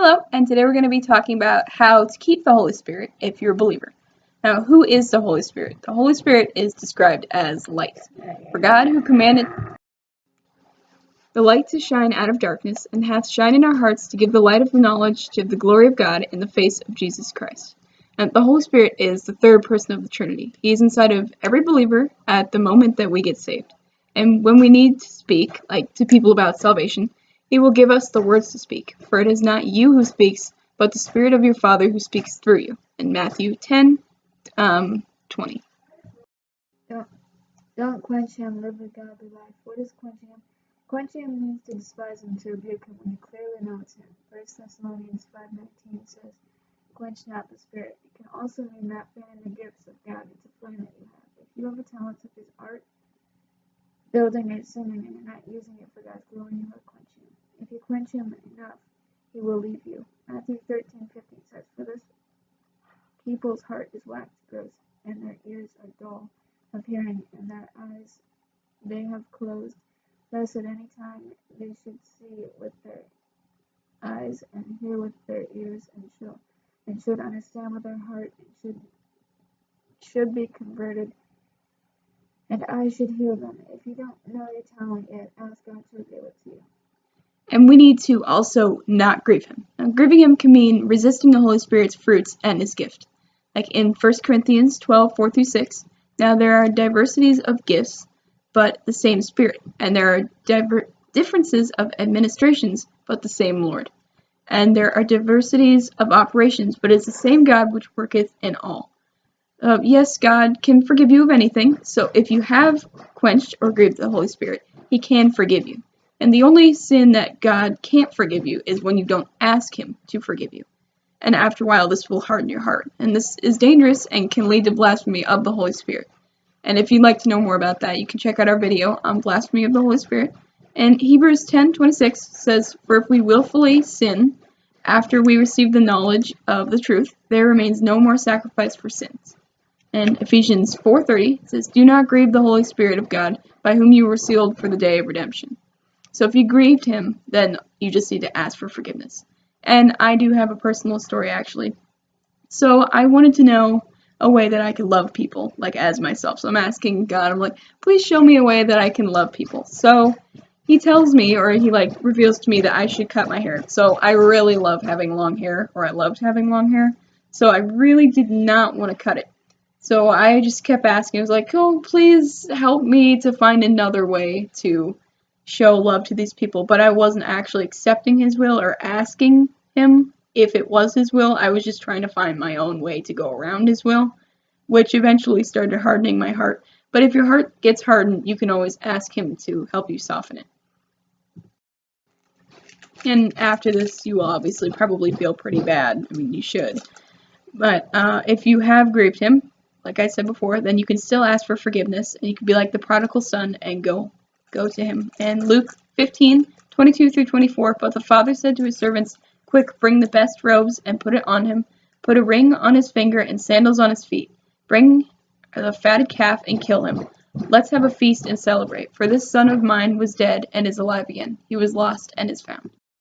Hello, and today we're going to be talking about how to keep the Holy Spirit if you're a believer. Now, who is the Holy Spirit? The Holy Spirit is described as light. For God, who commanded the light to shine out of darkness, and hath shined in our hearts to give the light of the knowledge to the glory of God in the face of Jesus Christ. And the Holy Spirit is the third person of the Trinity. He is inside of every believer at the moment that we get saved. And when we need to speak, like to people about salvation, He will give us the words to speak. For it is not you who speaks, but the Spirit of your Father who speaks through you. In Matthew 10:20. Don't quench him, live with godly life. What is quenching him? Quenching him means to despise him, to rebuke him when you clearly know it's him. 1 Thessalonians 5:19 says, quench not the Spirit. It can also mean not fanning the gifts of God into flame that you have. If you have a talent such as art, building, or singing, and you're not using it for God's glory, you are quenching him. If you quench him enough, he will leave you. Matthew 13:15 says, for this people's heart is waxed gross, and their ears are dull of hearing, and their eyes they have closed. Thus at any time they should see with their eyes, and hear with their ears, and should understand with their heart, and should be converted, and I should heal them. If you don't know your talent yet, ask God to reveal it to you. And we need to also not grieve him. Now, grieving him can mean resisting the Holy Spirit's fruits and his gift. Like in 1 Corinthians 12:4-6, now there are diversities of gifts, but the same Spirit. And there are differences of administrations, but the same Lord. And there are diversities of operations, but it is the same God which worketh in all. Yes, God can forgive you of anything, so if you have quenched or grieved the Holy Spirit, He can forgive you. And the only sin that God can't forgive you is when you don't ask Him to forgive you. And after a while, this will harden your heart. And this is dangerous and can lead to blasphemy of the Holy Spirit. And if you'd like to know more about that, you can check out our video on blasphemy of the Holy Spirit. And Hebrews 10:26 says, for if we willfully sin after we receive the knowledge of the truth, there remains no more sacrifice for sins. And Ephesians 4:30 says, do not grieve the Holy Spirit of God, by whom you were sealed for the day of redemption. So if you grieved him, then you just need to ask for forgiveness. And I do have a personal story, actually. So I wanted to know a way that I could love people, like as myself. So I'm asking God, I'm like, please show me a way that I can love people. So he tells me, or he reveals to me that I should cut my hair. So I really love having long hair, or I loved having long hair. So I really did not want to cut it. So I just kept asking. I was like, oh, please help me to find another way to show love to these people. But I wasn't actually accepting his will or asking him if it was his will. I was just trying to find my own way to go around his will, which eventually started hardening my heart. But if your heart gets hardened, you can always ask him to help you soften it. And after this, you will obviously probably feel pretty bad. I mean, you should. But if you have grieved him, like I said before, then you can still ask for forgiveness, and you can be like the prodigal son and go to him. And Luke 15:22-24, but the father said to his servants, quick, bring the best robes and put it on him, put a ring on his finger and sandals on his feet. Bring the fatted calf and kill him. Let's have a feast and celebrate, for this son of mine was dead and is alive again. He was lost and is found.